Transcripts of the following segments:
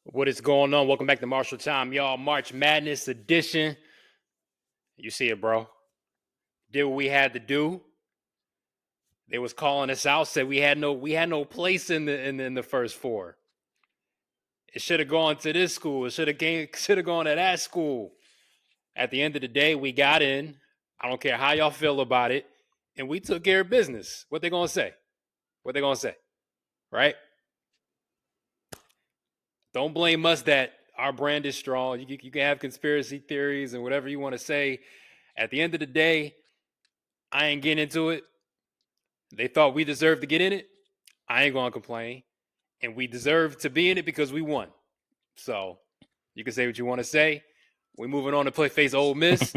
What is going on? Welcome back to Marshall Time, y'all. March Madness edition. You see it, bro. Did what we had to do. They was calling us out. Said we had no place in the first four. It should have gone to this school. It should have gone to that school. At the end of the day, we got in. I don't care how y'all feel about it, and we took care of business. What they gonna say? What they gonna say? Right? Don't blame us that our brand is strong. You can have conspiracy theories and whatever you want to say. At the end of the day, I ain't getting into it. They thought we deserved to get in it. I ain't gonna complain. And we deserve to be in it because we won. So you can say what you want to say. We're moving on to play face Ole Miss.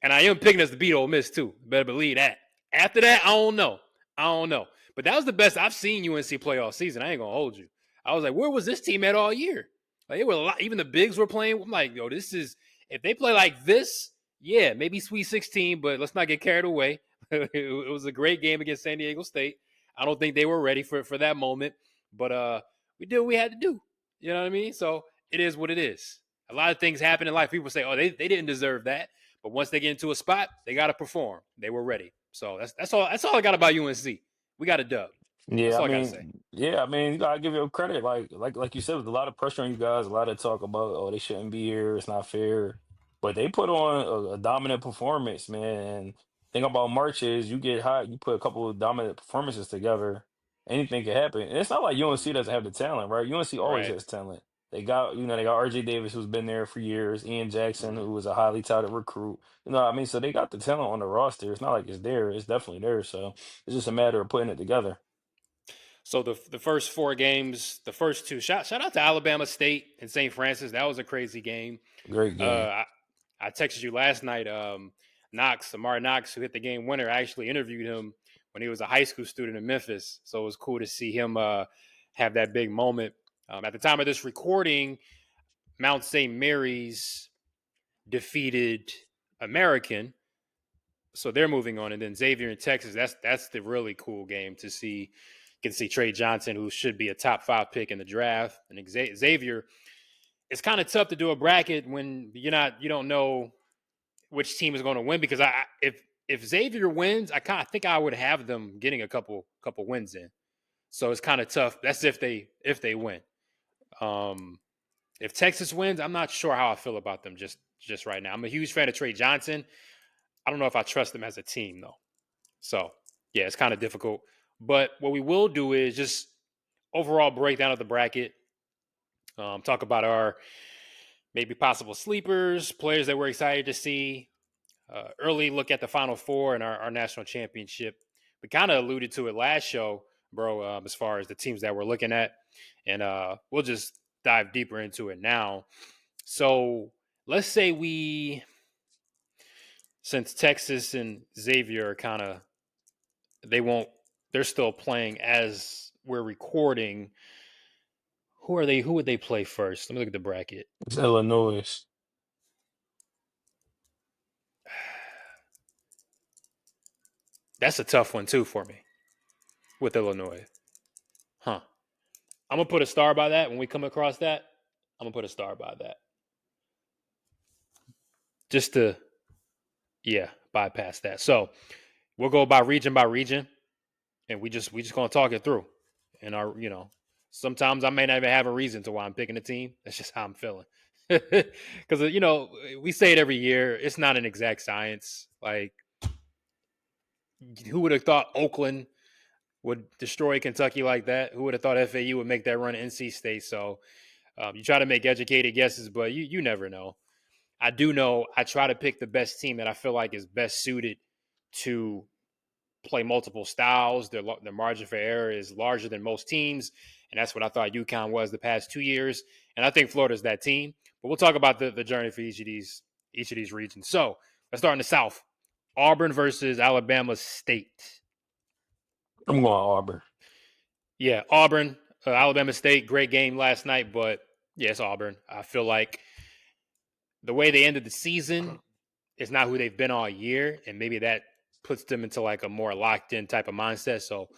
And I am picking us to beat Ole Miss too. Better believe that. After that, I don't know. I don't know. But that was the best I've seen UNC play all season. I ain't gonna hold you. I was like, where was this team at all year? Like it was a lot, even the bigs were playing. I'm like, yo, this is if they play like this, yeah, maybe Sweet 16, but let's not get carried away. It was a great game against San Diego State. I don't think they were ready for that moment, but we did what we had to do. You know what I mean? So it is what it is. A lot of things happen in life. People say, "Oh, they didn't deserve that," but once they get into a spot, they got to perform. They were ready. So that's all. That's all I got about UNC. We got a dub. That's Yeah, I all I got to say. mean, yeah, I mean, you gotta give you credit. Like you said, with a lot of pressure on you guys, a lot of talk about, oh, they shouldn't be here, it's not fair. But they put on a dominant performance, man. And thing about March is you get hot, you put a couple of dominant performances together, anything can happen. And it's not like UNC doesn't have the talent, right? UNC always Right. has talent. They got RJ Davis, who's been there for years, Ian Jackson, Mm-hmm. who was a highly touted recruit. You know what I mean? So they got the talent on the roster. It's not like it's there, it's definitely there. So it's just a matter of putting it together. So the first four games, the first two, shout out to Alabama State and St. Francis. That was a crazy game. Great Uh, game. I texted you last night. Amari Knox, who hit the game winner, I actually interviewed him when he was a high school student in Memphis. So it was cool to see him have that big moment. At the time of this recording, Mount St. Mary's defeated American, so they're moving on, and then Xavier in Texas. That's the really cool game to see. You can see Trey Johnson, who should be a top 5 pick in the draft, and Xavier. It's kind of tough to do a bracket when you don't know which team is going to win because if Xavier wins, I kind of think I would have them getting a couple wins in. So it's kind of tough. That's if they win. Um, if Texas wins, I'm not sure how I feel about them just right now. I'm a huge fan of Trey Johnson. I don't know if I trust them as a team though. So yeah, it's kind of difficult. But what we will do is just overall breakdown of the bracket. Talk about our maybe possible sleepers, players that we're excited to see, early look at the Final Four and our national championship. We kind of alluded to it last show, bro, as far as the teams that we're looking at. And we'll just dive deeper into it now. So let's say since Texas and Xavier are kind of, they won't, they're still playing as we're recording. Who are they? Who would they play first? Let me look at the bracket. It's Illinois. That's a tough one too for me with Illinois. Huh. I'm gonna put a star by that when we come across that. I'm gonna put a star by that. Just to bypass that. So we'll go by region, and we just gonna talk it through. And sometimes I may not even have a reason to why I'm picking a team. That's just how I'm feeling. Because we say it every year. It's not an exact science. Like who would have thought Oakland would destroy Kentucky like that? Who would have thought FAU would make that run at NC State? So you try to make educated guesses, but you never know. I do know I try to pick the best team that I feel like is best suited to play multiple styles. Their margin for error is larger than most teams, and that's what I thought UConn was the past 2 years. And I think Florida's that team. But we'll talk about the journey for each of these regions. So let's start in the South. Auburn versus Alabama State. I'm going Auburn. Yeah, Auburn, Alabama State, great game last night, but yes, Auburn. I feel like the way they ended the season is not who they've been all year, and maybe that puts them into like a more locked in type of mindset. So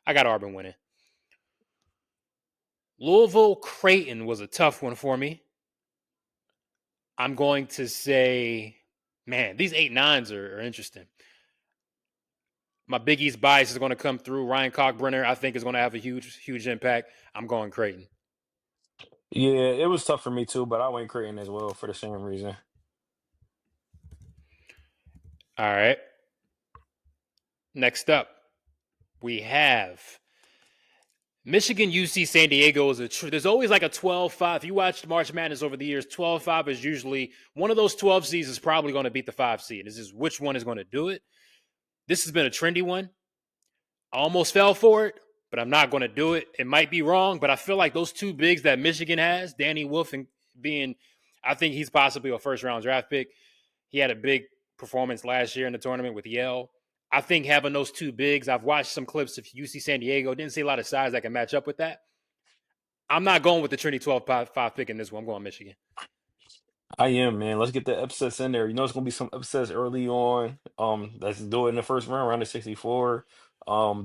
I got Auburn winning. Louisville Creighton was a tough one for me. I'm going to say, man, these 8-9s are interesting. My Big East bias is going to come through. Ryan Cockbrenner, I think, is going to have a huge impact. I'm going Creighton. Yeah, it was tough for me too, but I went Creighton as well for the same reason. All right. Next up, we have Michigan, UC San Diego is there's always like a 12-5. If you watched March Madness over the years, 12-5 is usually one of those 12 seeds is probably going to beat the 5 seed. This is which one is going to do it. This has been a trendy one. I almost fell for it, but I'm not going to do it. It might be wrong, but I feel like those two bigs that Michigan has, Danny Wolf and being, I think he's possibly a first round draft pick. He had a big performance last year in the tournament with Yale. I think having those two bigs, I've watched some clips of UC San Diego, didn't see a lot of size that can match up with that. I'm not going with the Trinity 12-5 pick in this one. I'm going Michigan. I am, man. Let's get the upsets in there. You know, it's gonna be some upsets early on. Let's do it in the first round, round of 64.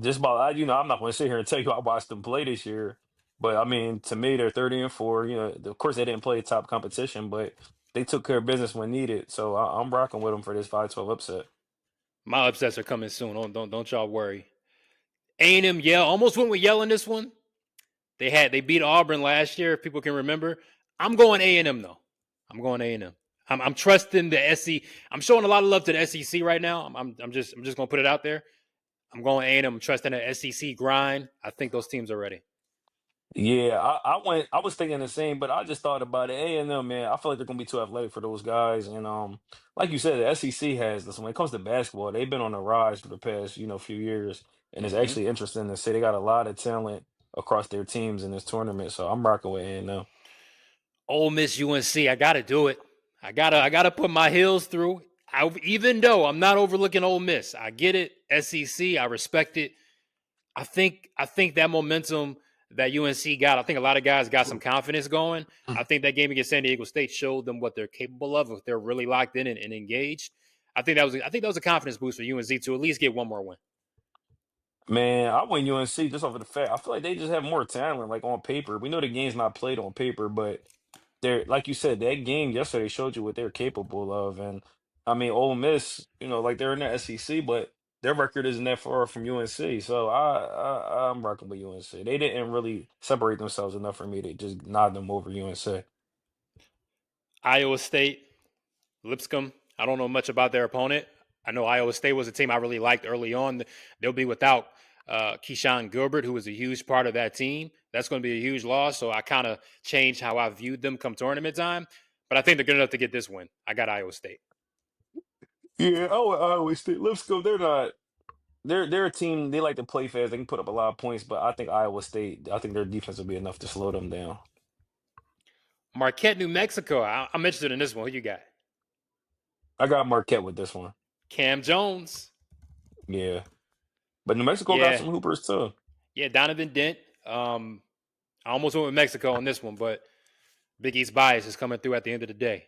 Just about, I'm not gonna sit here and tell you I watched them play this year, but I mean, to me, they're 30-4. You know, of course, they didn't play top competition, but they took care of business when needed. So I'm rocking with them for this 5-12 upset. My upsets are coming soon. Don't y'all worry. A&M Yale almost went with Yale in this one. They beat Auburn last year, if people can remember. I'm going A&M though. I'm going A&M. I'm trusting the SEC. I'm showing a lot of love to the SEC right now. I'm just gonna put it out there. I'm going A&M. I'm trusting the SEC grind. I think those teams are ready. Yeah, I was thinking the same, but I just thought about it. A&M, man, I feel like they're gonna be too athletic for those guys. And like you said, the SEC has this when it comes to basketball, they've been on the rise for the past, few years. And it's Mm-hmm. actually interesting to see they got a lot of talent across their teams in this tournament. So I'm rocking with A&M. Ole Miss UNC. I gotta do it. I gotta put my heels through. Even though I'm not overlooking Ole Miss, I get it. SEC, I respect it. I think that momentum that UNC got, I think a lot of guys got some confidence going. I think that game against San Diego State showed them what they're capable of if they're really locked in and engaged. I think that was a confidence boost for UNC to at least get one more win. Man, I win UNC just off of the fact I feel like they just have more talent, like on paper. We know the game's not played on paper, but they're like you said, that game yesterday showed you what they're capable of. And I mean, Ole Miss, like they're in the SEC, but their record isn't that far from UNC. So I'm rocking with UNC. They didn't really separate themselves enough for me to just nod them over UNC. Iowa State, Lipscomb. I don't know much about their opponent. I know Iowa State was a team I really liked early on. They'll be without Keyshawn Gilbert, who was a huge part of that team. That's going to be a huge loss. So I kind of changed how I viewed them come tournament time. But I think they're good enough to get this win. I got Iowa State. Yeah, oh, Iowa State. Lipscomb, they're not. They're a team. They like to play fast. They can put up a lot of points, but I think Iowa State. I think their defense will be enough to slow them down. Marquette, New Mexico. I'm interested in this one. Who you got? I got Marquette with this one. Cam Jones. Yeah, but New Mexico got Yeah. some hoopers too. Yeah. Donovan Dent. I almost went with Mexico on this one, but Big East bias is coming through at the end of the day.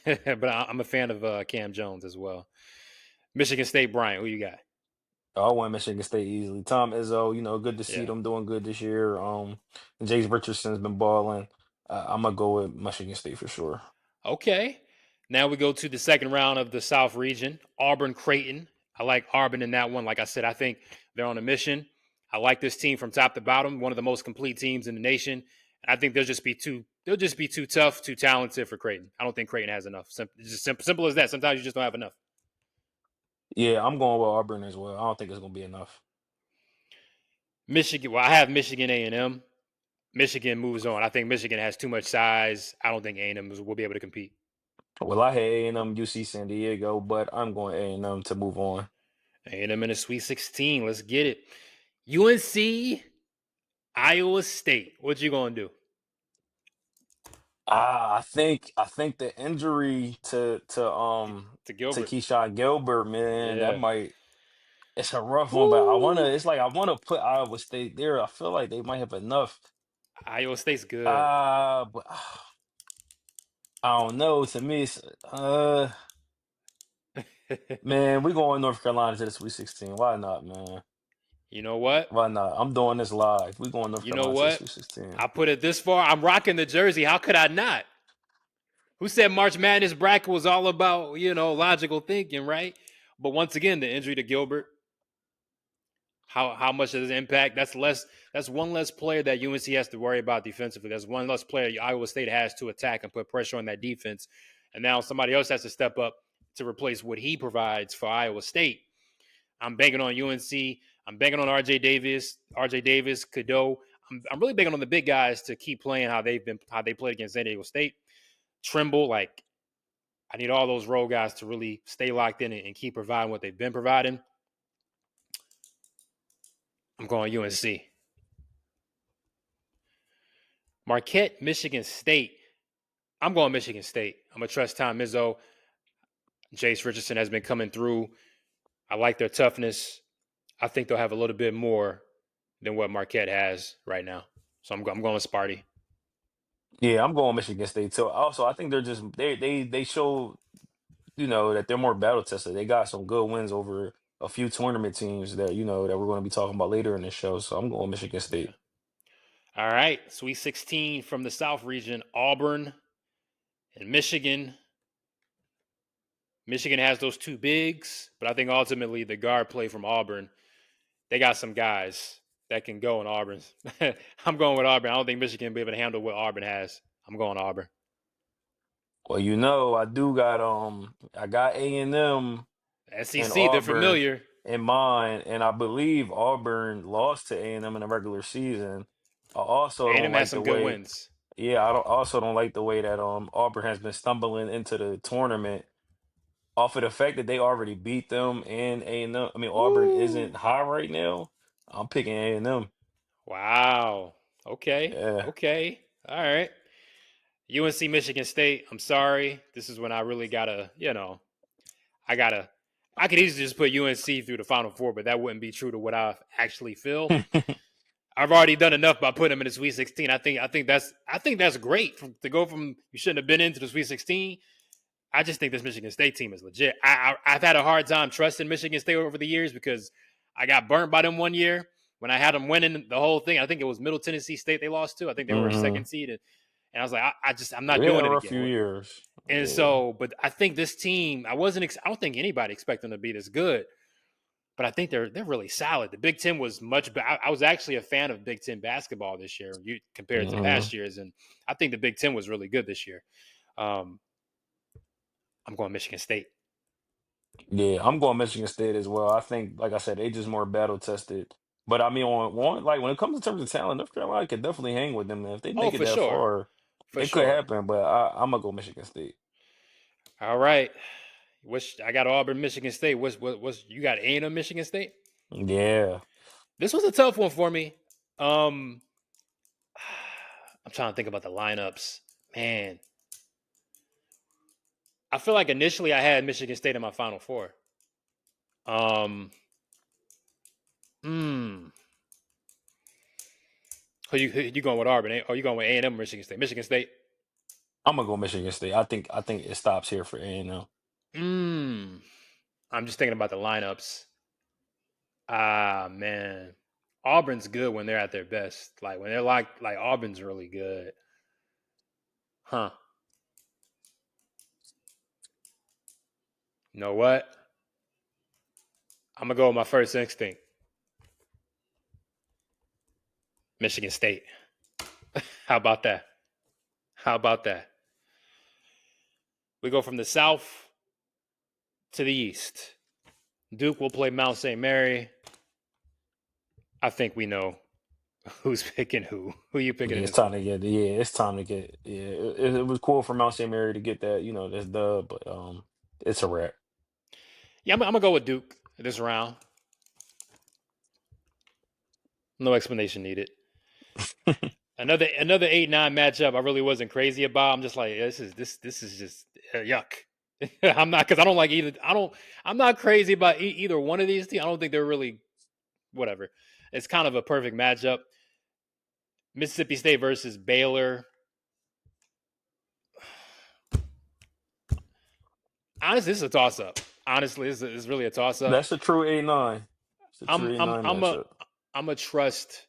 But I'm a fan of Cam Jones as well. Michigan State, Bryant. Who you got? I won Michigan State easily. Tom Izzo, good to see Yeah. them doing good this year. James Richardson's been balling. I'm gonna go with Michigan State for sure. Okay. Now we go to the second round of the South region. Auburn, Creighton. I like Auburn in that one. Like I said, I think they're on a mission. I like this team from top to bottom. One of the most complete teams in the nation. I think they'll just be too. They'll just be too tough, too talented for Creighton. I don't think Creighton has enough. It's just simple as that. Sometimes you just don't have enough. Yeah, I'm going with Auburn as well. I don't think it's gonna be enough. Michigan. Well, I have Michigan A&M. Michigan moves on. I think Michigan has too much size. I don't think A&M will be able to compete. Well, I had A&M, UC San Diego, but I'm going A&M to move on. A&M in a Sweet 16. Let's get it. UNC, Iowa State. What you gonna do? I think the injury To to Gilbert. Keyshawn Gilbert, man, that Yeah. might it's a rough one, but Woo. I wanna put Iowa State there. I feel like they might have enough. Iowa State's good. But I don't know. To me, man, we going North Carolina to the Sweet 16. Why not, man? You know what? Why not? I'm doing this live. We going North You know Carolina to the what? Sweet 16. I put it this far. I'm rocking the jersey. How could I not? Who said March Madness bracket was all about, logical thinking, right? But once again, the injury to Gilbert, how much does it impact? That's one less player that UNC has to worry about defensively. That's one less player Iowa State has to attack and put pressure on that defense. And now somebody else has to step up to replace what he provides for Iowa State. I'm banking on UNC. I'm banking on RJ Davis, Cadeau. I'm really banking on the big guys to keep playing how they played against San Diego State. Trimble, like I need all those role guys to really stay locked in and keep providing what they've been providing. I'm going UNC. Marquette, Michigan State. I'm going Michigan State. I'm going to trust Tom Izzo. Jace Richardson has been coming through. I like their toughness. I think they'll have a little bit more than what Marquette has right now. So I'm going with Sparty. Yeah, I'm going Michigan State too. Also, I think they're just they show that they're more battle tested. They got some good wins over a few tournament teams that that we're going to be talking about later in the show. So I'm going Michigan Yeah. State. All right. Sweet 16 from the South region, Auburn and Michigan. Michigan has those two bigs, but I think ultimately the guard play from Auburn, they got some guys that can go in Auburn. I'm going with Auburn. I don't think Michigan will be able to handle what Auburn has. I'm going Auburn. Well, I got A&M and SEC, they're Auburn familiar. in mind, and I believe Auburn lost to A&M in the regular season. I also don't A&M has like the some good way, wins. yeah, I don't like the way that Auburn has been stumbling into the tournament off of the fact that they already beat them and A&M. I mean, Auburn Woo! isn't high right now. I'm picking A&M. Wow. Okay. Yeah. Okay. All right. UNC Michigan State. I'm sorry. This is when I really gotta, I gotta. I could easily just put UNC through the Final Four, but that wouldn't be true to what I actually feel. I've already done enough by putting them in the Sweet 16. I think that's great to go from you shouldn't have been into the Sweet 16. I just think this Michigan State team is legit. I've had a hard time trusting Michigan State over the years because I got burnt by them one year when I had them winning the whole thing. I think it was Middle Tennessee State they lost to. I think they were a Hmm. second seed, and I was like, I'm not They had doing a it rough again. few years. And Yeah. so, but I think this team, I don't think anybody expected them to be this good. But I think they're really solid. The Big Ten was much better. I was actually a fan of Big Ten basketball this year compared to Hmm. past years, and I think the Big Ten was really good this year. Um, I'm going Michigan State. Yeah, I'm going Michigan State as well. I think, like I said, they just more battle tested. But I mean, on one like when it comes in terms of talent, North Carolina could definitely hang with them. If they Oh, make it for that sure, far, for it could sure. happen. But I'm gonna go Michigan State. All right. Which I got Auburn, Michigan State. What's you got? A&M, Michigan State. Yeah. This was a tough one for me. Um, I'm trying to think about the lineups. Man, I feel like initially I had Michigan State in my Final Four. Um, hmm. Who you going with Auburn? Or you going with A&M, Michigan State? Michigan State. I'm gonna go Michigan State. I think it stops here for A&M. Hmm. I'm just thinking about the lineups. Ah, man. Auburn's good when they're at their best. Like when they're like Auburn's really good. Huh. You know what? I'm gonna go with my first instinct. Michigan State. How about that? How about that? We go from the south to the east. Duke will play Mount St. Mary. I think we know who's picking who. Who you picking Yeah, in it's this time one? to get. Yeah, it's time to get. Yeah, it was cool for Mount St. Mary to get that. This dub, but it's a wrap. Yeah, I'm gonna go with Duke this round. No explanation needed. Another 8-9 matchup. I really wasn't crazy about. I'm just like this is just yuck. I'm not because I don't like either. I'm not crazy about either one of these teams. I don't think they're really whatever. It's kind of a perfect matchup. Mississippi State versus Baylor. Honestly, this is a toss up. Honestly, this is really a toss up. That's a true 8-9. It's a I'm three and I'm nine I'm a matchup. I'm a trust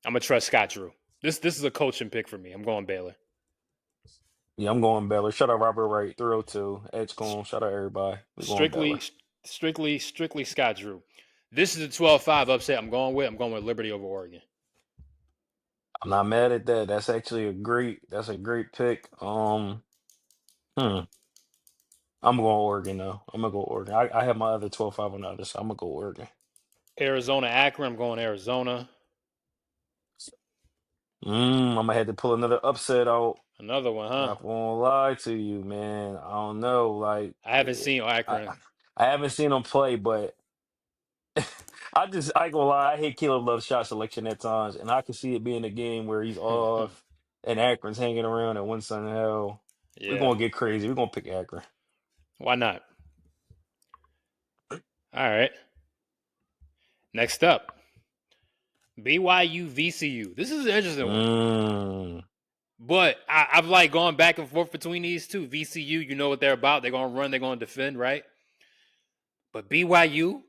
I'm a trust Scott Drew. This is a coaching pick for me. I'm going Baylor. Yeah, I'm going Baylor. Shout out Robert Wright, 302, Edgecombe. Shout out everybody. We going Strictly Baylor. strictly Scott Drew. This is a 12-5 upset. I'm going with Liberty over Oregon. I'm not mad at that. That's actually that's a great pick. Hmm. I'm going Oregon though. I'm gonna go Oregon. I have my other 12-5 on the other side. I'm gonna go Oregon. Arizona Akron. I'm going Arizona. I'm gonna have to pull another upset out. Another one, huh? Not gonna lie to you, man. I don't know. Like, I haven't seen I Akron. I haven't seen him play, but I ain't gonna lie. I hate Caleb Love's shot selection at times, and I can see it being a game where he's off and Akron's hanging around at Winston Hell. We're Yeah. gonna get crazy. We're gonna pick Akron. Why not? All right. Next up, BYU VCU. This is an interesting one. Mm. But I've like gone back and forth between these two. VCU, you know what they're about. They're gonna run, they're gonna defend, right? But BYU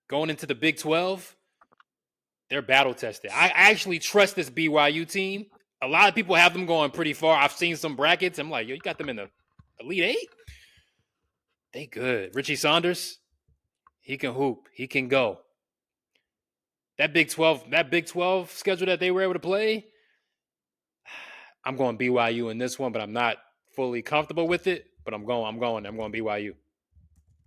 going into the Big 12, they're battle tested. I actually trust this BYU team. A lot of people have them going pretty far. I've seen some brackets. I'm like, yo, you got them in the Elite Eight? They good. Richie Saunders, he can hoop. He can go. That Big 12 schedule that they were able to play, I'm going BYU in this one, but I'm not fully comfortable with it. But I'm going BYU.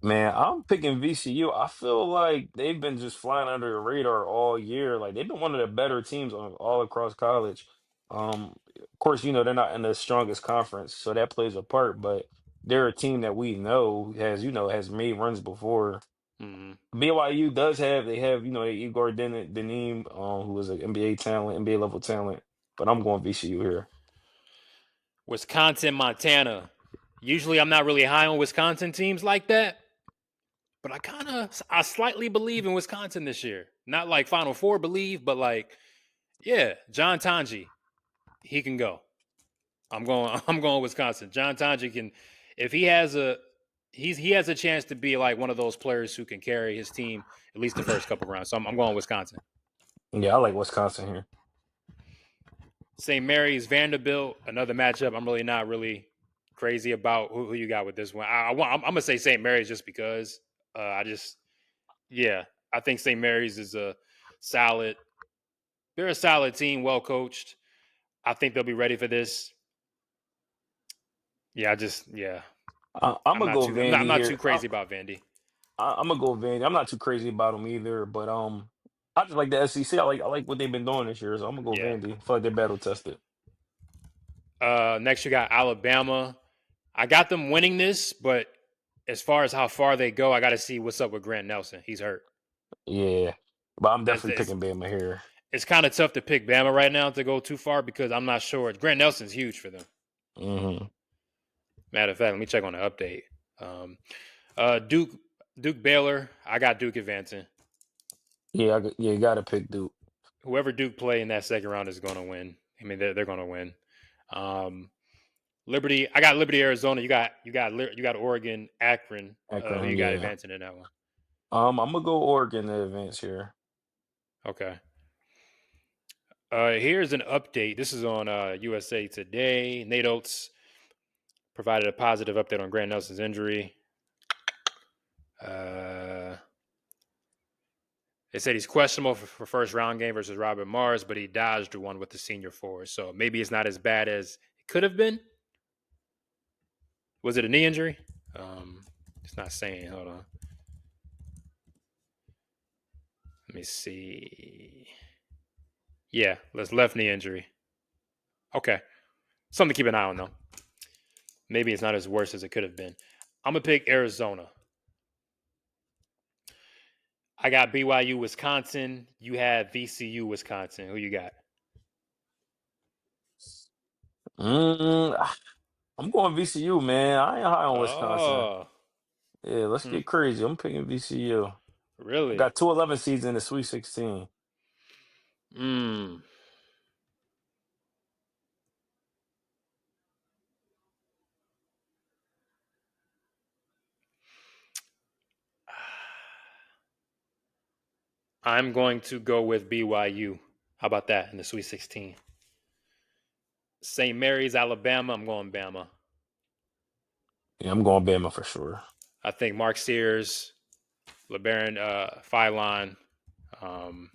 Man, I'm picking VCU. I feel like they've been just flying under the radar all year. Like they've been one of the better teams all across college. Of course, they're not in the strongest conference, so that plays a part. But they're a team that we know has made runs before. Mm-hmm. BYU they have Igor Denim, who was an NBA talent, NBA level talent. But I'm going VCU here. Wisconsin, Montana. Usually, I'm not really high on Wisconsin teams like that, but I slightly believe in Wisconsin this year. Not like Final Four believe, but like, yeah, John Tanji, he can go. I'm going Wisconsin. John Tanji can, if he has a chance to be like one of those players who can carry his team at least the first couple rounds. So I'm going Wisconsin. Yeah, I like Wisconsin here. St. Mary's, Vanderbilt, another matchup. I'm really not really crazy about who you got with this one. I'm gonna say St. Mary's just because yeah, I think St. Mary's is a solid. They're a solid team, well coached. I think they'll be ready for this. Yeah. I'm gonna go I'm Vandy not here. too crazy about Vandy. I'm gonna go Vandy. I'm not too crazy about them either, but I just like the SEC. I like what they've been doing this year, so I'm gonna go Yeah. Vandy. I feel like they're battle tested. Next you got Alabama. I got them winning this, but as far as how far they go, I got to see what's up with Grant Nelson. He's hurt. Yeah, but I'm That's, definitely it's picking Bama here. it's kind of tough to pick Bama right now to go too far because I'm not sure. Grant Nelson's huge for them. Hmm. Matter of fact, let me check on the update. Um, Duke Baylor. I got Duke advancing. Yeah, you gotta pick Duke. Whoever Duke play in that second round is going to win. I mean, they're going to win. Liberty. I got Liberty, Arizona. You got Oregon, Akron. Who Akron, you got yeah. advancing in that one? I'm gonna go Oregon in advance here. Okay. Here's an update. This is on USA Today. Nate Oates provided a positive update on Grant Nelson's injury. They said he's questionable for first round game versus Robert Mars, but he dodged one with the senior forward. So maybe it's not as bad as it could have been. Was it a knee injury? It's not saying. Hold on. Let me see. Yeah, that's left knee injury. Okay. Something to keep an eye on, though. Maybe it's not as worse as it could have been. I'm going to pick Arizona. I got BYU, Wisconsin. You have VCU, Wisconsin. Who you got? Mm, I'm going VCU, man. I ain't high on Wisconsin. Oh, Yeah, let's get crazy. I'm picking VCU. I really? got 2-11 seeds in the Sweet 16. Hmm. I'm going to go with BYU. How about that in the Sweet 16? St. Mary's, Alabama. I'm going Bama. Yeah, I'm going Bama for sure. I think Mark Sears, LeBaron Philon, um,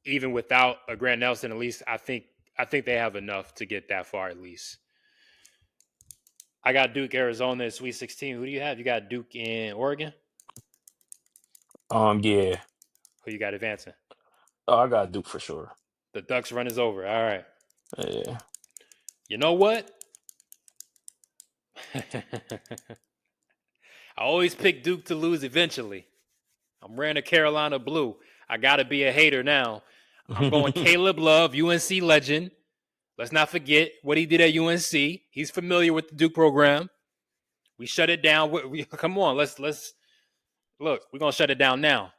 even without a Grant Nelson, at least I think they have enough to get that far at least. I got Duke, Arizona in Sweet 16. Who do you have? You got Duke in Oregon? Yeah. Who you got advancing? Oh, I got Duke for sure. The Ducks run is over. All right. Yeah. You know what? I always pick Duke to lose eventually. I'm wearing a Carolina blue. I got to be a hater now. I'm going Caleb Love, UNC legend. Let's not forget what he did at UNC. He's familiar with the Duke program. We shut it down. Come on, let's look. We're gonna shut it down now.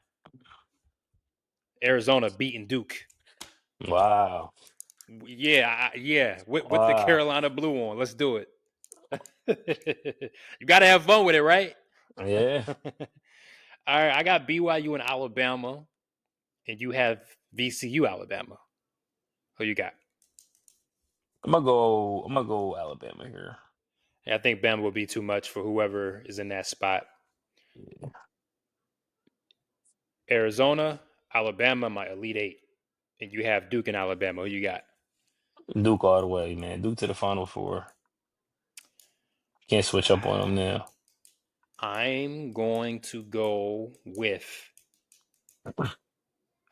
Arizona beating Duke. Wow. Yeah. With the Wow. Carolina blue on. Let's do it. You got to have fun with it, right? Yeah. All right, I got BYU in Alabama, and you have VCU Alabama. Who you got? I'm gonna go Alabama here. I think Bama will be too much for whoever is in that spot. Yeah. Arizona, Alabama, my Elite Eight, and you have Duke and Alabama. Who you got? Duke all the way, man. Duke to the Final Four. Can't switch up on them now. I'm going to go with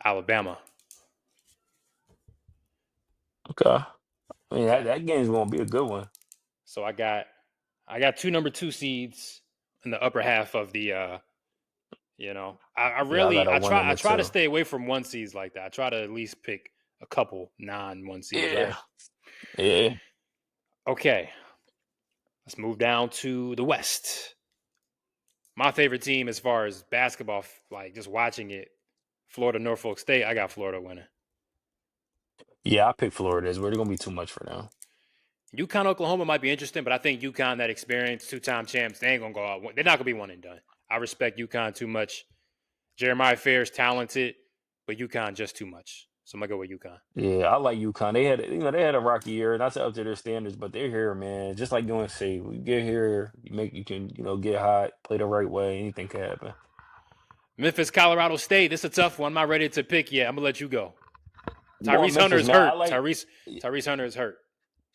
Alabama. Okay. I mean that game's gonna be a good one. So I got two number 2 seeds in the upper half of the I Yeah, I got really a one in I the try to two. stay away from 1 seeds like that. I try to at least pick a couple non-1 seeds, Yeah. right? Yeah. Okay. Let's move down to the West. My favorite team as far as basketball, like just watching it, Florida Norfolk State. I got Florida winning. Yeah, I picked Florida. It's really gonna be too much for them. UConn, Oklahoma might be interesting, but I think UConn, that experience, 2-time champs, they ain't gonna go out. They're not gonna be one and done. I respect UConn too much. Jeremiah Fair's talented, but UConn just too much. So I'm gonna go with UConn. Yeah, I like UConn. They had a rocky year, not to up to their standards, but they're here, man. Just like UNC, we get here, you can, get hot, play the right way, anything can happen. Memphis, Colorado State. This is a tough one. I'm not ready to pick yet. I'm gonna let you go. I'm going Tyrese Hunter Memphis, is man. I hurt. like, Tyrese Hunter is hurt.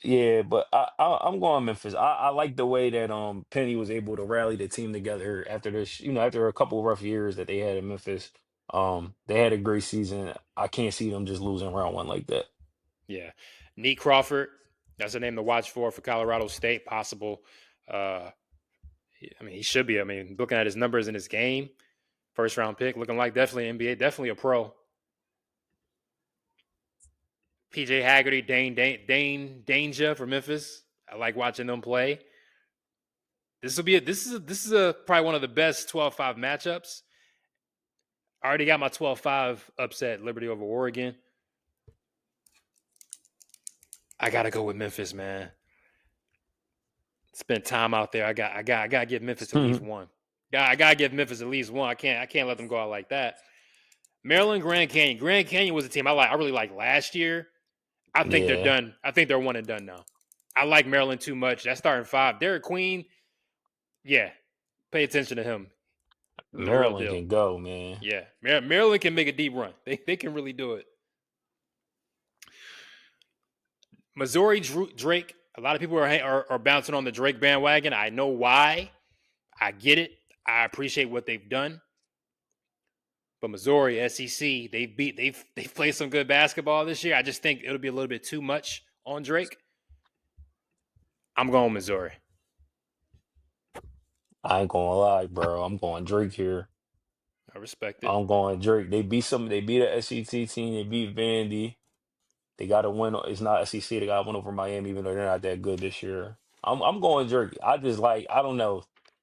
yeah, but I'm going Memphis. I like the way that Penny was able to rally the team together after this, after a couple of rough years that they had in Memphis. They had a great season. I can't see them just losing round one like that. Yeah. Nate Crawford. That's the name to watch for Colorado State. Possible. He should be. Looking at his numbers in his game, first round pick, looking like definitely NBA, definitely a pro. PJ Haggerty, Dane Danger for Memphis. I like watching them play. This is probably one of the best 12-5 matchups. I already got my 12-5 upset Liberty over Oregon. I gotta go with Memphis, man. Spend time out there. I gotta give Memphis at least one. Yeah, I gotta give Memphis at least one. I can't let them go out like that. Maryland, Grand Canyon. Grand Canyon was a team I really liked last year. I think they're Yeah, done. I think they're one and done now. I like Maryland too much. That's starting 5. Derek Queen, yeah. Pay attention to him. The real Maryland deal. can go, man. Yeah. Maryland can make a deep run. They can really do it. Missouri, Drake. A lot of people are bouncing on the Drake bandwagon. I know why. I get it. I appreciate what they've done. But Missouri, SEC, they've played some good basketball this year. I just think it'll be a little bit too much on Drake. I'm going Missouri. I ain't gonna lie, bro. I'm going Drake here. I respect it. I'm going Drake. They beat a SEC team. They beat Vandy. They got to win. It's not SEC. They got to win over Miami, even though they're not that good this year. I'm going Drake. I don't know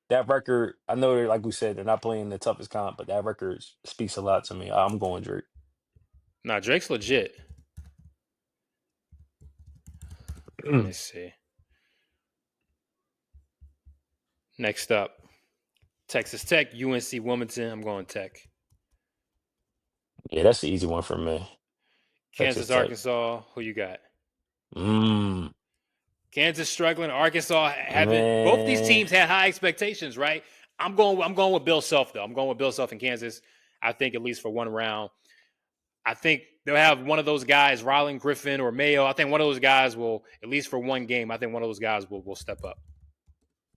that record. I know they're like we said they're not playing the toughest comp, but that record speaks a lot to me. I'm going Drake. Nah, Drake's legit. Let me see. Next up, Texas Tech, UNC Wilmington. I'm going Tech. Yeah, that's the easy one for me. Texas Kansas, Tech. Arkansas. Who you got? Mm, Kansas struggling. Arkansas haven't. Both these man. teams had high expectations, right? I'm going with Bill Self though. I'm going with Bill Self in Kansas. I think at least for one round. I think they'll have one of those guys, Rylan Griffin or Mayo. I think one of those guys will, at least for one game, I think one of those guys will step up.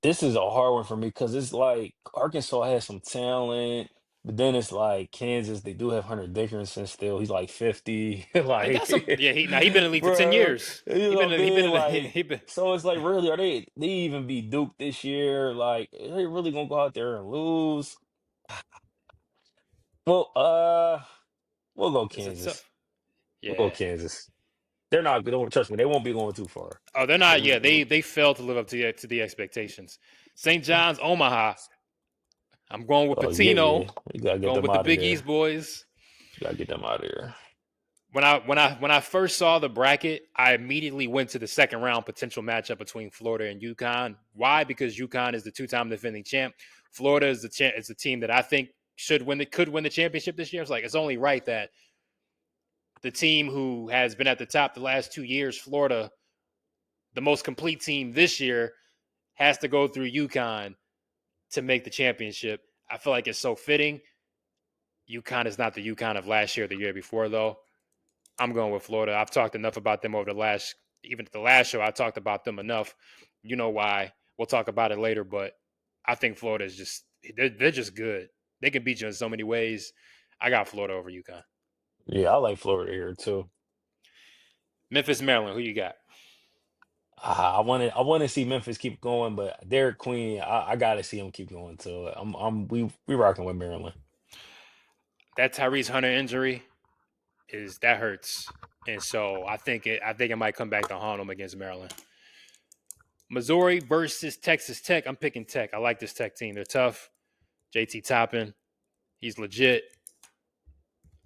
This is a hard one for me because it's like Arkansas has some talent, but then it's like Kansas, they do have Hunter Dickinson still. He's like 50. They got Like, some. Yeah, he been in the league for 10 bro, years. you know what I He been mean? in the Like, he been. so it's like really, are they even be Duke this year? Like, are they really gonna go out there and lose? Well, we'll go It's a Kansas. tough. We'll go Yeah. Kansas. They're not, don't trust me, they won't be going too far. Oh, they're They, not. Yeah, they, they failed to live up to the expectations. St. John's, Omaha. I'm going with oh yeah, Patino. yeah. You gotta get Going them with the out of Big East there. boys. You gotta get them out of there. When I first saw the bracket, I immediately went to the second round potential matchup between Florida and UConn. Why? Because UConn is the two-time defending champ. Florida is the team that I think could win the championship this year. It's like it's only right that the team who has been at the top the last 2 years, Florida, the most complete team this year, has to go through UConn to make the championship. I feel like it's so fitting. UConn is not the UConn of last year, or the year before, though. I'm going with Florida. I've talked enough about them over the last, even at the last show, I talked about them enough. You know why? We'll talk about it later, but I think Florida is just, they're just good. They can beat you in so many ways. I got Florida over UConn. Yeah, I like Florida here too. Memphis, Maryland, who you got? I want to see Memphis keep going, but Derek Queen, I gotta see him keep going too. We rocking with Maryland. That Tyrese Hunter injury that hurts. And so I think it might come back to haunt them against Maryland. Missouri versus Texas Tech. I'm picking Tech. I like this Tech team. They're tough. JT Toppin, he's legit.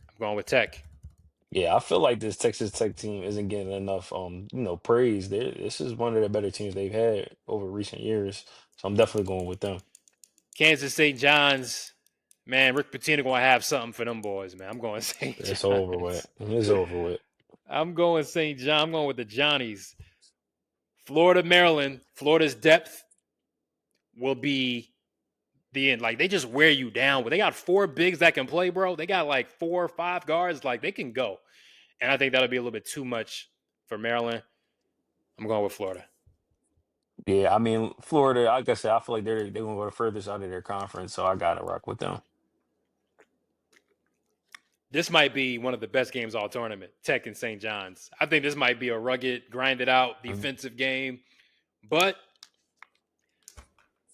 I'm going with Tech. Yeah, I feel like this Texas Tech team isn't getting enough praise. This is one of the better teams they've had over recent years. So I'm definitely going with them. Kansas St. John's. Man, Rick Pitino going to have something for them boys, man. I'm going St. It's over with. John's. It's over with. I'm going St. John. I'm going with the Johnnies. Florida, Maryland. Florida's depth will be the end. Like, they just wear you down. But they got four bigs that can play, bro. They got like 4 or 5 guards. Like, they can go. And I think that'll be a little bit too much for Maryland. I'm going with Florida. Yeah, I mean Florida. Like I said, I feel like they're gonna go the furthest out of their conference, so I gotta rock with them. This might be one of the best games all tournament, Tech and St. John's. I think this might be a rugged, grinded out defensive game. But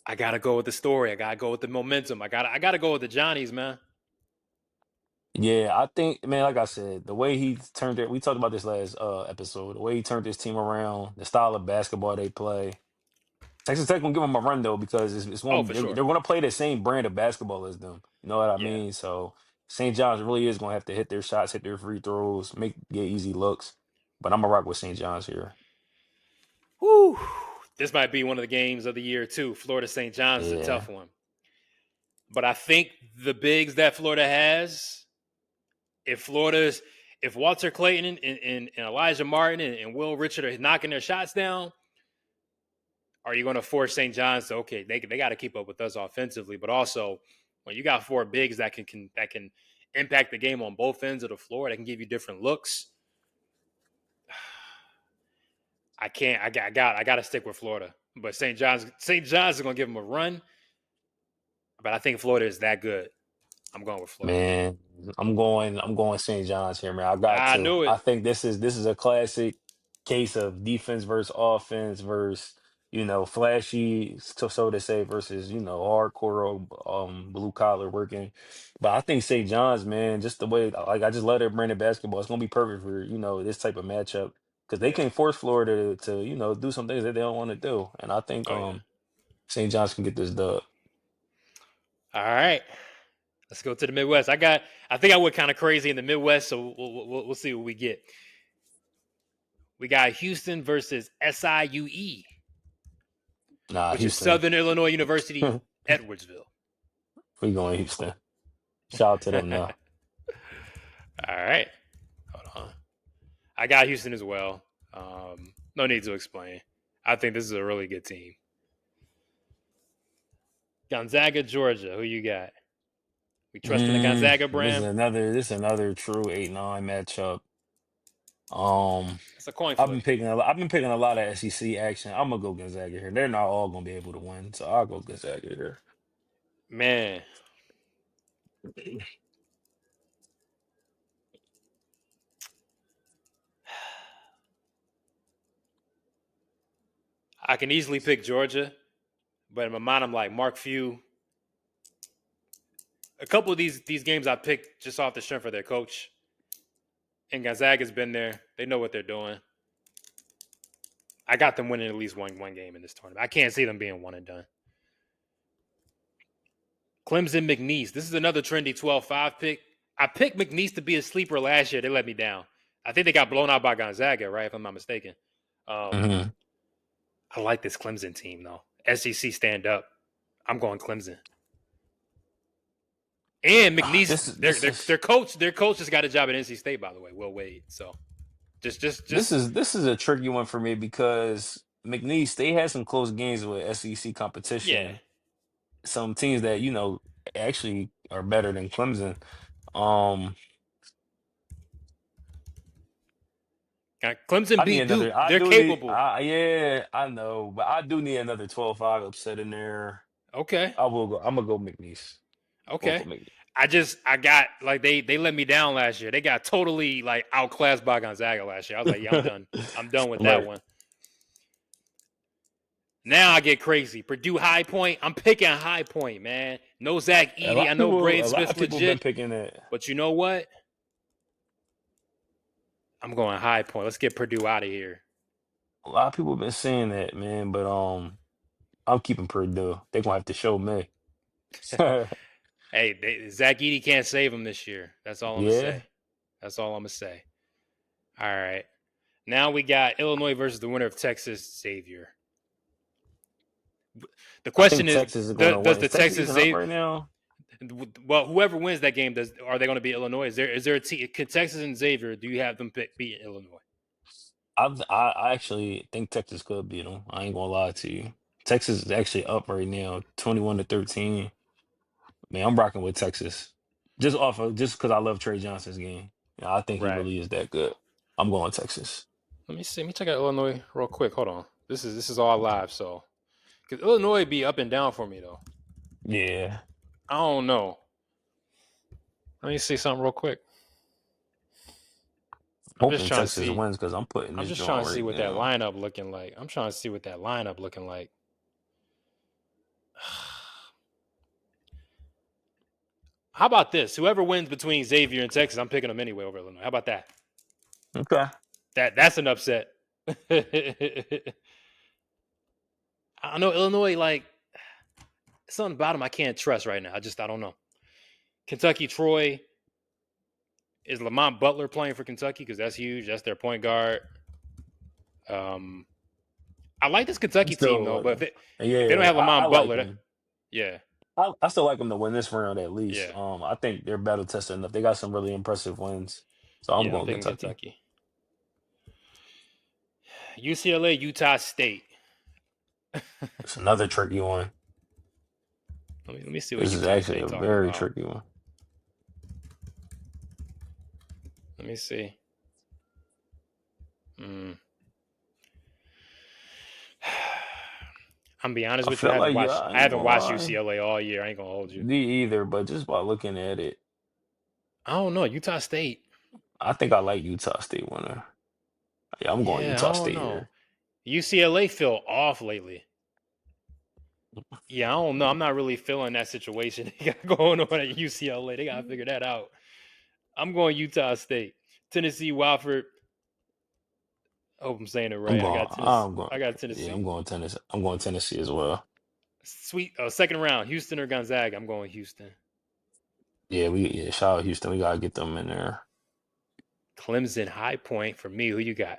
I gotta go with the story. I gotta go with the momentum. I gotta go with the Johnnies, man. Yeah, I think, man, like I said, the way he turned it, we talked about this last episode, the way he turned his team around, the style of basketball they play. Texas Tech gonna give them a run though because it's Oh, going for they're sure. gonna play the same brand of basketball as them. You know what I Yeah. mean? So St. John's really is gonna have to hit their shots, hit their free throws, get easy looks. But I'm gonna rock with St. John's here. Whew. This might be one of the games of the year too. Florida St. John's is a Yeah. tough one. But I think the bigs that Florida has, if Walter Clayton and Elijah Martin and Will Richard are knocking their shots down, are you going to force St. John's to they got to keep up with us offensively, but also when you got four bigs that can impact the game on both ends of the floor, that can give you different looks. I can't. I got to stick with Florida, but St. John's is going to give them a run, but I think Florida is that good. I'm going with Florida. Man, I'm going St. John's here, man. I got I to. knew I it. think this is a classic case of defense versus offense versus, flashy, so to say, versus, hardcore blue collar working. But I think St. John's, man, just the way like I just love their brand of basketball. It's gonna be perfect for, this type of matchup. Because they Yeah. can force Florida to, do some things that they don't want to do. And I think Oh yeah. St. John's can get this dub. All right. Let's go to the Midwest. I think I went kind of crazy in the Midwest, so we'll see what we get. We got Houston versus SIUE, Nah, which is Houston. Southern Illinois University, Edwardsville. We going Houston. Shout out to them now. All right. Hold on. I got Houston as well. No need to explain. I think this is a really good team. Gonzaga, Georgia. Who you got? We trust in the Gonzaga brand. This is another true 8-9 matchup. It's a coin flip. I've been picking a lot of SEC action. I'm gonna go Gonzaga here. They're not all gonna be able to win, so I'll go Gonzaga here. Man, I can easily pick Georgia, but in my mind, I'm like Mark Few. A couple of these games I picked just off the strength of their coach, and Gonzaga's been there. They know what they're doing. I got them winning at least one game in this tournament. I can't see them being one and done. Clemson McNeese. This is another trendy 12-5 pick. I picked McNeese to be a sleeper last year. They let me down. I think they got blown out by Gonzaga, right? If I'm not mistaken. Mm-hmm. I like this Clemson team, though. SEC stand up. I'm going Clemson. And McNeese, their coach just got a job at NC State, by the way, Will Wade. So just this is a tricky one for me because McNeese they had some close games with SEC yeah. competition. Some teams that actually are better than Clemson. Um, Clemson I need beat Duke. another. I They're do need. capable. Yeah, I know, but I do need another 12-5 upset in there. Okay. I will go. I'm gonna go McNeese. Going Okay. for McNeese. I got like they let me down last year. They got totally like outclassed by Gonzaga last year. I was like, yeah, I'm done. I'm done with that Right. one. Now I get crazy. Purdue High Point. I'm picking High Point, man. No Zach Edey. I know Braden A lot Smith's of people been legit, picking it. but you know what? I'm going High Point. Let's get Purdue out of here. A lot of people been saying that, man. But I'm keeping Purdue. They're gonna have to show me. Hey, Zach Edey can't save them this year. That's all I'm gonna Yeah. say. That's all I'm gonna say. All right. Now we got Illinois versus the winner of Texas Xavier. The I think question is, Texas is gonna does win. the Is Texas Texas even up Xavier? right now? Well, whoever wins that game, are they going to be Illinois? Is there a team? Texas and Xavier? Do you have them beat Illinois? I actually think Texas could beat them. I ain't gonna lie to you. Texas is actually up right now, 21-13. Man, I'm rocking with Texas. Just because I love Trey Johnson's game. Yeah, I think he Right. really is that good. I'm going Texas. Let me see. Let me check out Illinois real quick. Hold on. This is all live, so because Illinois be up and down for me though. Yeah. I don't know. Let me see something real quick. I'm just Hoping trying to Texas see. wins because I'm putting I'm this just joint trying to see right what that now. lineup looking like. I'm trying to see what that lineup looking like. How about this? Whoever wins between Xavier and Texas, I'm picking them anyway over Illinois. How about that? Okay. That's an upset. I know Illinois, like it's on the bottom I can't trust right now. I don't know. Kentucky, Troy. Is Lamont Butler playing for Kentucky? Because that's huge. That's their point guard. I like this Kentucky team though, but if they don't Yeah, have I Lamont like Butler, them. yeah, I still like them to win this round at least. yeah, I think they're battle tested enough. They got some really impressive wins. So I'm yeah, I'm going picking Kentucky. Kentucky. UCLA, Utah State. It's another tricky one. Let me see what This is Utah actually a State talking very about. tricky one. Let me see. I'm be honest I with you. feel like I I ain't haven't gonna watched lie. UCLA all year. I ain't gonna hold you. Me either, but just by looking at it, I don't know. Utah State. I think I like Utah State winner. Yeah, I'm going Yeah, I Utah don't State know. here. UCLA feel off lately. Yeah, I don't know. I'm not really feeling that situation they got going on at UCLA. They gotta figure that out. I'm going Utah State. Tennessee, Wofford. I hope I'm saying it right. I got Yeah, Tennessee. I'm going Tennessee. I'm going Tennessee as well. Sweet. Second round. Houston or Gonzaga. I'm going Houston. Yeah, shout out Houston. We gotta get them in there. Clemson High Point for me. Who you got?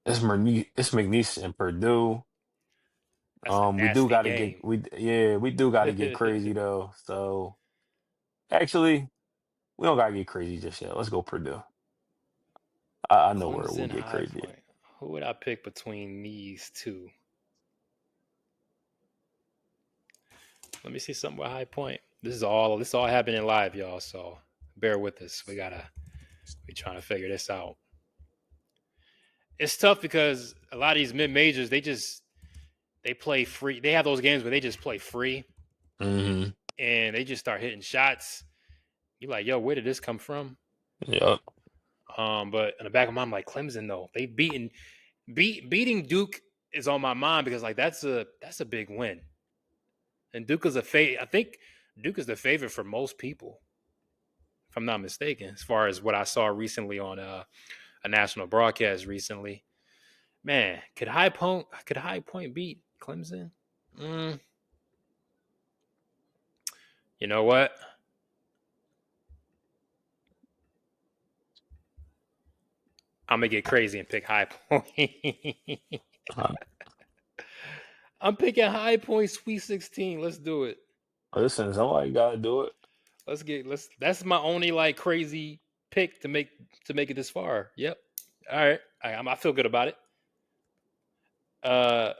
It's McNeese and Purdue. That's a We do nasty gotta get game. we do gotta get crazy though. So actually, We don't gotta get crazy just yet. Let's go Purdue. I know where we'll Clemson, get High crazy. Point. Who would I pick between these two? Let me see something with High Point. This all happening live, y'all. So bear with us. We trying to figure this out. It's tough because a lot of these mid majors, they play free. They have those games where they just play free Mm-hmm. and they just start hitting shots. You're like, yo, where did this come from? Yep. But in the back of my mind, I'm like, Clemson though, they beating Duke is on my mind because like that's a big win. And Duke is I think Duke is the favorite for most people, if I'm not mistaken, as far as what I saw recently on a national broadcast recently. Man, could High Point beat Clemson? Mm, you know what? I'm gonna get crazy and pick High Point. Uh, I'm picking High Point Sweet 16. Let's do it. Listen, somebody gotta do it. Let's that's my only like crazy pick to make it this far. Yep. All right. I feel good about it. Uh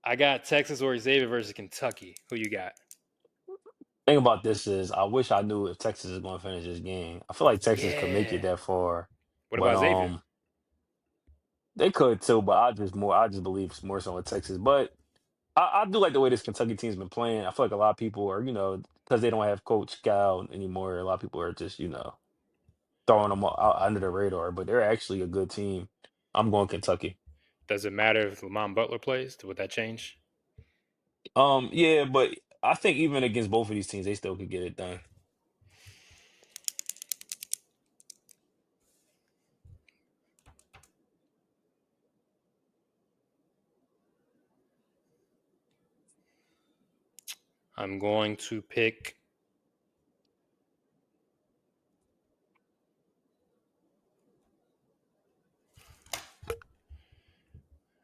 I got Texas or Xavier versus Kentucky. Who you got? Thing about this is, I wish I knew if Texas is going to finish this game. I feel like Texas could make it Yeah. that far, What but about Xavier? they could too. But I just believe more so in Texas. But I do like the way this Kentucky team's been playing. I feel like a lot of people are, because they don't have Coach Cal anymore. A lot of people are just, throwing them out under the radar. But they're actually a good team. I'm going Kentucky. Does it matter if Lamont Butler plays? Would that change? Yeah, but I think even against both of these teams, they still could get it done. I'm going to pick.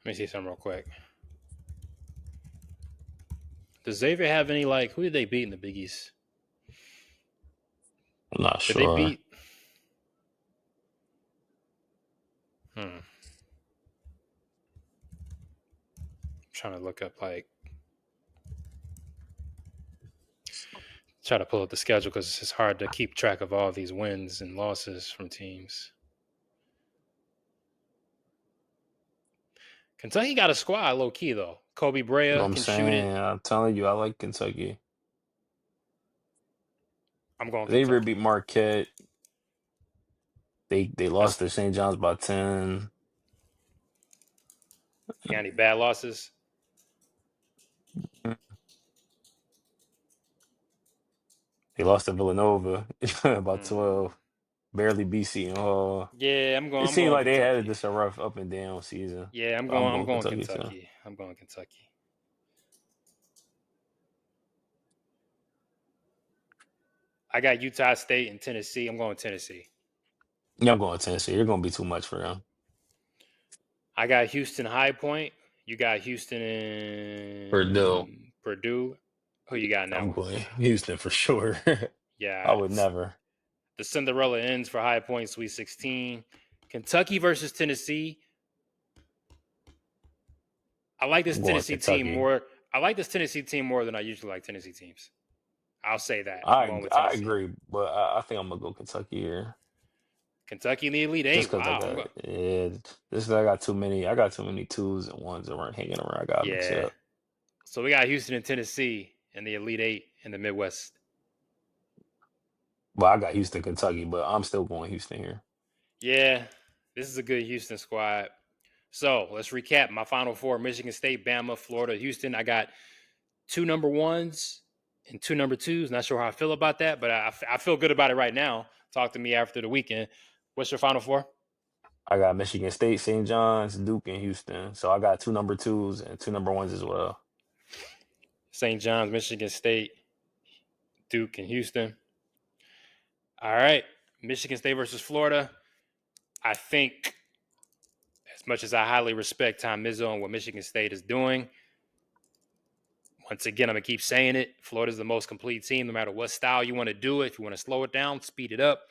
Let me see something real quick. Does Xavier have any like? Who did they beat in the Big East? I'm not Did they sure. beat? I'm trying to look up like try to pull up the schedule because it's hard to keep track of all these wins and losses from teams. Kentucky got a squad low key though. Kobe You know what Brea I'm can shoot it. saying? I'm telling you, I like Kentucky. I'm going Xavier Kentucky. beat Marquette. They lost That's to St. John's by 10. you got any bad losses? They lost to Villanova by Hmm. 12. Barely beat Seton Hall. Yeah, It I'm seemed going like they had Kentucky. just a rough up and down season. Yeah, But I'm I'm going going Kentucky too. Kentucky. I'm going Kentucky. I got Utah State and Tennessee. I'm going Tennessee. Yeah, I'm going Tennessee. They're going to be too much for them. I got Houston High Point. You got Houston Purdue. and Purdue. Who you got in that I'm one? going Houston for sure. I Yeah, would never. the Cinderella ends for High Point Sweet 16. Kentucky versus Tennessee. I like this I'm going Tennessee team Kentucky. more. I like this Tennessee team more than I usually like Tennessee teams. I'll say that. I'm going with I Tennessee. agree, but I think I'm gonna go Kentucky here. Kentucky in the Elite Just Eight. because I Wow. got yeah, just 'cause I got too many. I got too many twos and ones that weren't hanging around. I got to mix it Yeah. up. So we got Houston and Tennessee in the Elite Eight in the Midwest. Well, I got Houston, Kentucky, but I'm still going Houston here. Yeah, this is a good Houston squad. So let's recap my final four: Michigan State, Bama, Florida, Houston. I got two number ones and two number twos. Not sure how I feel about that, but I feel good about it right now. Talk to me after the weekend. What's your final four? I got Michigan State, St. John's, Duke, and Houston. So I got two number twos and two number ones as well. St. John's, Michigan State, Duke, and Houston. All right. Michigan State versus Florida. I think, as much as I highly respect Tom Izzo and what Michigan State is doing, Once again, I'm going to keep saying it. Florida's the most complete team, no matter what style you want to do it. If you want to slow it down, speed it up.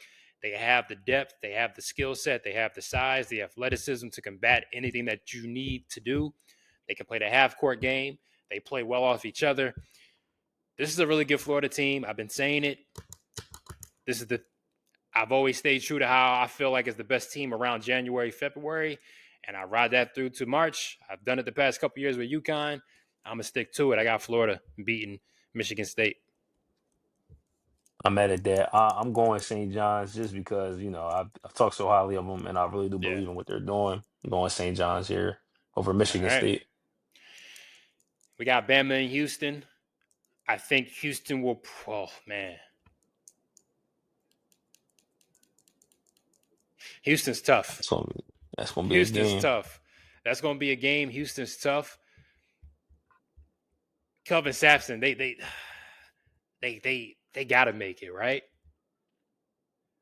They have the depth. They have the skill set. They have the size, the athleticism to combat anything that you need to do. They can play the half-court game. They play well off each other. This is a really good Florida team. I've been saying it. I've always stayed true to how I feel like it's the best team around January, February, and I ride that through to March. I've done it the past couple years with UConn. I'm going to stick to it. I got Florida beating Michigan State. I'm mad at that. I'm going St. John's just because, I've talked so highly of them and I really do Yeah. believe in what they're doing. I'm going St. John's here over All Michigan right. State. We got Bama and Houston. I think Houston will – oh, man. Houston's tough. That's gonna be a Houston's game. tough. That's going to be a game. Houston's tough. Kelvin Sampson, they got to make it, right?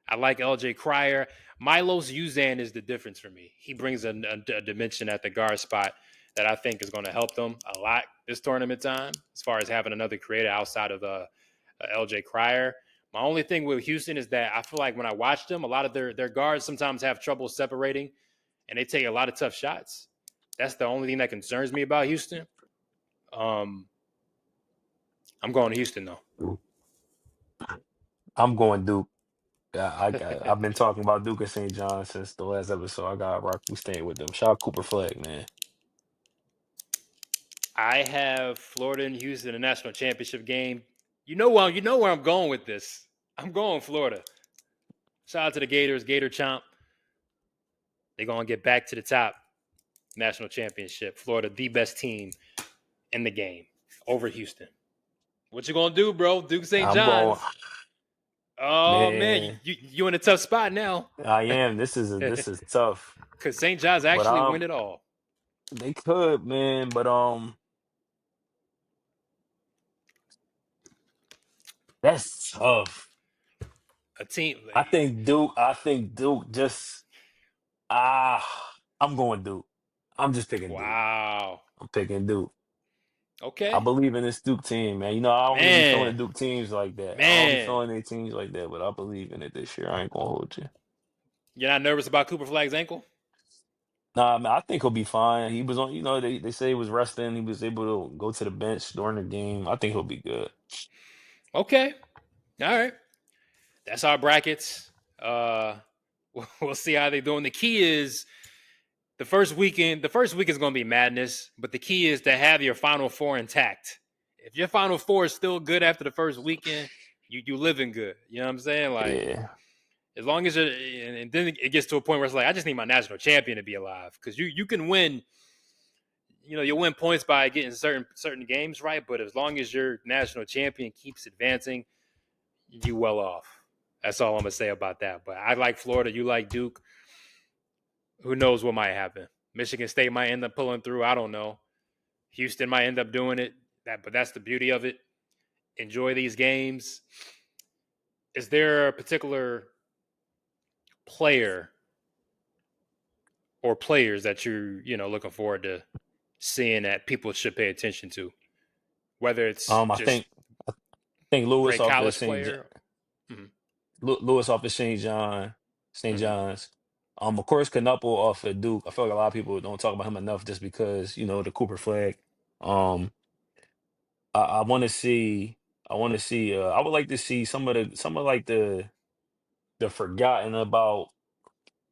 I like LJ Cryer. Milos Uzan is the difference for me. He brings a dimension at the guard spot that I think is going to help them a lot this tournament time, as far as having another creator outside of LJ Cryer. My only thing with Houston is that I feel like when I watch them, a lot of their guards sometimes have trouble separating, and they take a lot of tough shots. That's the only thing that concerns me about Houston. I'm going to Houston, though. I'm going Duke. I've been talking about Duke and St. John since the last episode. I got Rock. We staying with them. Shout out Cooper Flag, man. I have Florida and Houston in a national championship game. You know where I'm going with this. I'm going Florida. Shout out to the Gators, Gator Chomp. They're going to get back to the top. National championship. Florida, the best team in the game over Houston. What you going to do, bro? Duke St. I'm going, John's. Oh, man. man. You in a tough spot now. I am. This is tough. Because St. John's But actually win it all. they could, man. But that's tough. A team. I think Duke just I'm going Duke. I'm just picking Duke. Wow. I'm picking Duke. Okay. I believe in this Duke team, man. I don't really be feeling Duke teams like that. I don't be feeling their teams like that, but I believe in it this year. I ain't gonna hold you. You're not nervous about Cooper Flag's ankle? Nah, man, I think he'll be fine. He was on, they say he was resting. He was able to go to the bench during the game. I think he'll be good. Okay. All right. That's our brackets. We'll see how they're doing. The key is the first weekend. The first week is going to be madness, but the key is to have your Final Four intact. If your Final Four is still good after the first weekend, you living good. You know what I'm saying? Like, Yeah. as long as and then it gets to a point where it's like, I just need my national champion to be alive, because you can win. You'll win points by getting certain games right, but as long as your national champion keeps advancing, you well off. That's all I'm gonna say about that. But I like Florida. You like Duke. Who knows what might happen? Michigan State might end up pulling through. I don't know. Houston might end up doing it. But that's the beauty of it. Enjoy these games. Is there a particular player or players that you're looking forward to seeing that people should pay attention to? Whether it's I just think Lewis great off the college St. player. Mm-hmm. Lewis off of St. John's. Of course, Knuppel off of Duke. I feel like a lot of people don't talk about him enough just because the Cooper Flag. Um, I want to see. I want to see. I would like to see some of like the forgotten about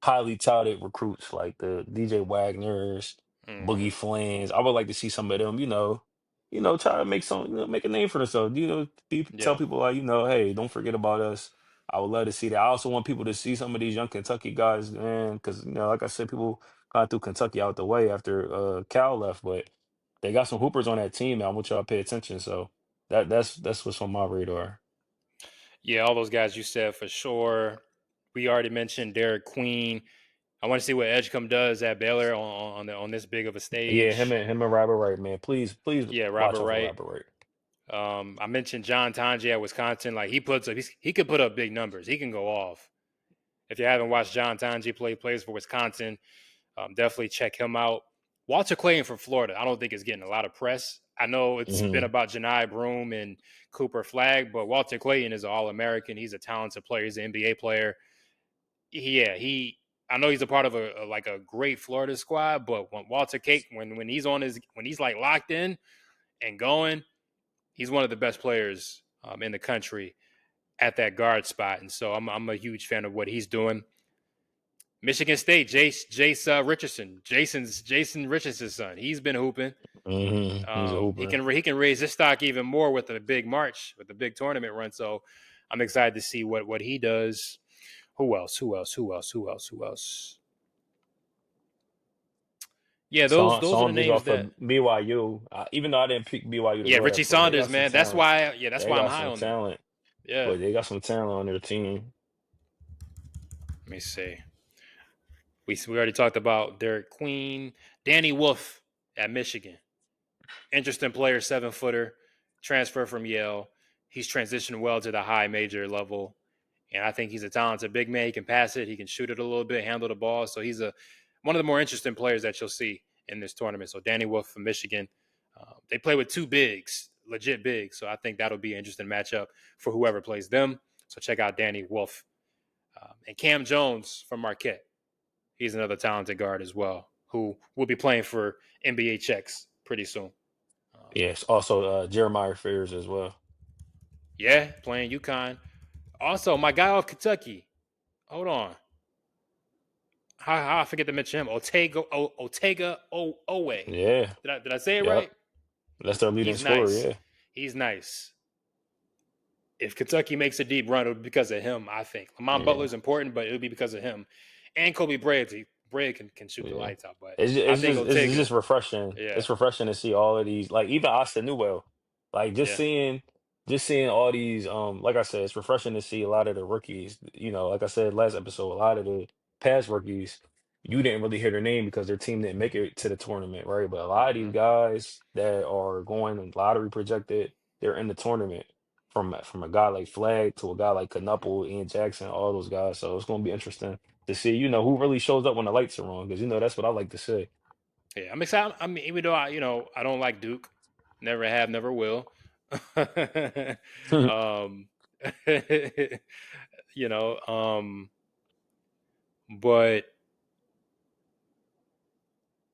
highly touted recruits like the DJ Wagners, Mm-hmm. Boogie Flans. I would like to see some of them, try to make make a name for themselves. Tell Yeah. people like, hey, don't forget about us. I would love to see that. I also want people to see some of these young Kentucky guys, man, because like I said, people kind of threw Kentucky out the way after Cal left, but they got some hoopers on that team. Man. I want y'all to pay attention. So that's what's on my radar. Yeah, all those guys you said for sure. We already mentioned Derek Queen. I want to see what Edgecombe does at Baylor on this big of a Yeah, stage. him and Robert Wright, man. Please Yeah, watch Robert out for Wright. Robert Wright. I mentioned John Tanji at Wisconsin. Like he could put up big numbers. He can go off. If you haven't watched John Tanji plays for Wisconsin, definitely check him out. Walter Clayton from Florida, I don't think is getting a lot of press. I know it's been Hmm. about Janai Broome and Cooper Flag, but Walter Clayton is an All-American. He's a talented player. He's an NBA player. Yeah, I know he's a part of a great Florida squad, but when Walter Cake when he's when he's like locked in and going, he's one of the best players in the country at that guard spot, and so I'm a huge fan of what he's doing. Michigan State, Jace Richardson, Jason Richardson's son. He's been hooping. He's a hooper. He can raise his stock even more with a big March, with a big tournament run. So I'm excited to see what he does. Who else? Who else? Who else? Who else? Who else? Yeah, those are the Saunders names off of that. BYU. Even though I didn't pick BYU to Yeah, go that Richie far, they Saunders, got some man. That's talent. why. Yeah, that's They why I'm got high some on them. talent, Yeah. but they got some talent on their team. Let me see. We already talked about Derek Queen, Danny Wolf at Michigan. Interesting player, 7-footer, transfer from Yale. He's transitioned well to the high major level, and I think he's a talented big man. He can pass it, he can shoot it a little bit, handle the ball. So he's one of the more interesting players that you'll see in this tournament. So Danny Wolf from Michigan. They play with two bigs, legit bigs. So I think that'll be an interesting matchup for whoever plays them. So check out Danny Wolf. And Cam Jones from Marquette. He's another talented guard as well, who will be playing for NBA checks pretty soon. Yes, also Jeremiah Fears as well. Yeah, playing UConn. Also, my guy off Kentucky. Hold on. How I forget to mention him? Otega Owe. Yeah, Did I say it yep. right? That's their leading He's scorer. nice. Yeah, He's nice. If Kentucky makes a deep run, it'll be because of him, I think. Lamont yeah, Butler's important, but it'll be because of him. And Kobe Bryant. Bryant can shoot the yeah. lights out, but It's just, I it's think just it's Otega. just refreshing. Yeah, It's refreshing to see all of these, like even Austin Newell, like yeah. just seeing all these. Like I said, it's refreshing to see a lot of the rookies. Like I said last episode, a lot of the past rookies, you didn't really hear their name because their team didn't make it to the tournament, right? But a lot of Mm-hmm. these guys that are going and lottery projected, they're in the tournament. From a guy like Flag to a guy like Knuppel, Ian Jackson, all those guys. So it's going to be interesting to see, who really shows up when the lights are on, because that's what I like to say. Yeah, I'm excited. I mean, even though I don't like Duke, never have, never will. um, you know, but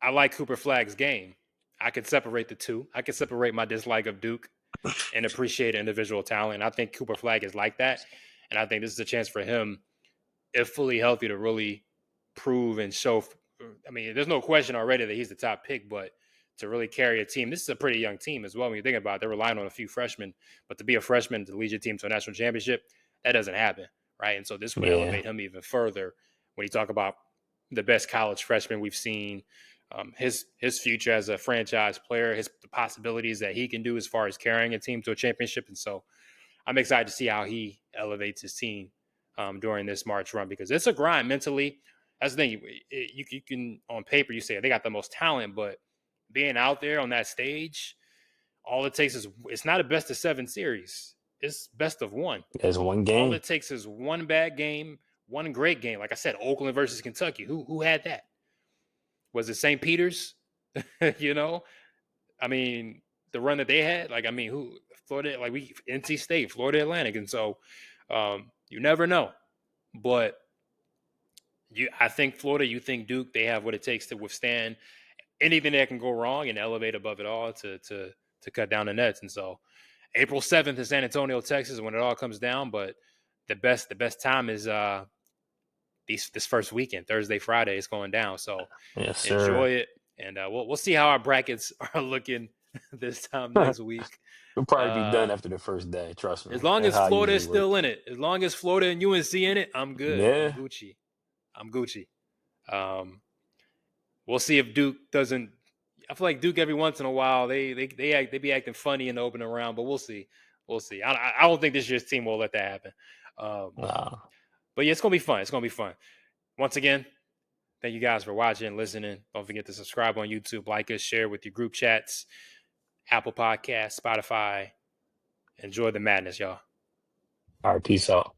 I like Cooper Flag's game. I can separate the two. I can separate my dislike of Duke and appreciate individual talent. I think Cooper Flag is like that, and I think this is a chance for him, if fully healthy, to really prove and show. I mean, there's no question already that he's the top pick, but to really carry a team, this is a pretty young team as well. When you think about it, they're relying on a few freshmen, but to be a freshman to lead your team to a national championship, that doesn't happen, right? And so this would Yeah, elevate him even further when you talk about the best college freshman we've seen. His future as a franchise player, the possibilities that he can do as far as carrying a team to a championship, and so I'm excited to see how he elevates his team during this March run, because it's a grind mentally. That's the thing. You can, on paper, you say they got the most talent, but being out there on that stage, all it takes is, it's not a best of 7 series. It's best of 1. there's one All game. it takes is one bad game, one great game. Like I said, Oakland versus Kentucky. Who had that? Was it St. Peter's? you know, I mean, the run that they had. Like, I mean, who Florida? Like NC State, Florida Atlantic, and so you never know. But I think Florida, you think Duke, they have what it takes to withstand anything that can go wrong and elevate above it all to cut down the nets. And so April 7th in San Antonio, Texas, when it all comes down. But the best time is this first weekend, Thursday, Friday. It's going down. So Yes, sir. enjoy it, and we'll see how our brackets are looking this time next week. We'll probably be done Uh, after the first day. Trust as me. long That's as how I Florida is usually still work. in it, as long as Florida and UNC in it, I'm good. I'm Yeah. Gucci. I'm Gucci. Um, we'll see if Duke doesn't. I feel like Duke every once in a while they be acting funny in the opening round, but we'll see. We'll see. I don't think this year's team will let that happen. Um, Nah. but yeah, it's gonna be fun. It's gonna be fun. Once again, thank you guys for watching and listening. Don't forget to subscribe on YouTube, like us, share with your group chats, Apple Podcasts, Spotify. Enjoy the madness, y'all. All right. Peace out.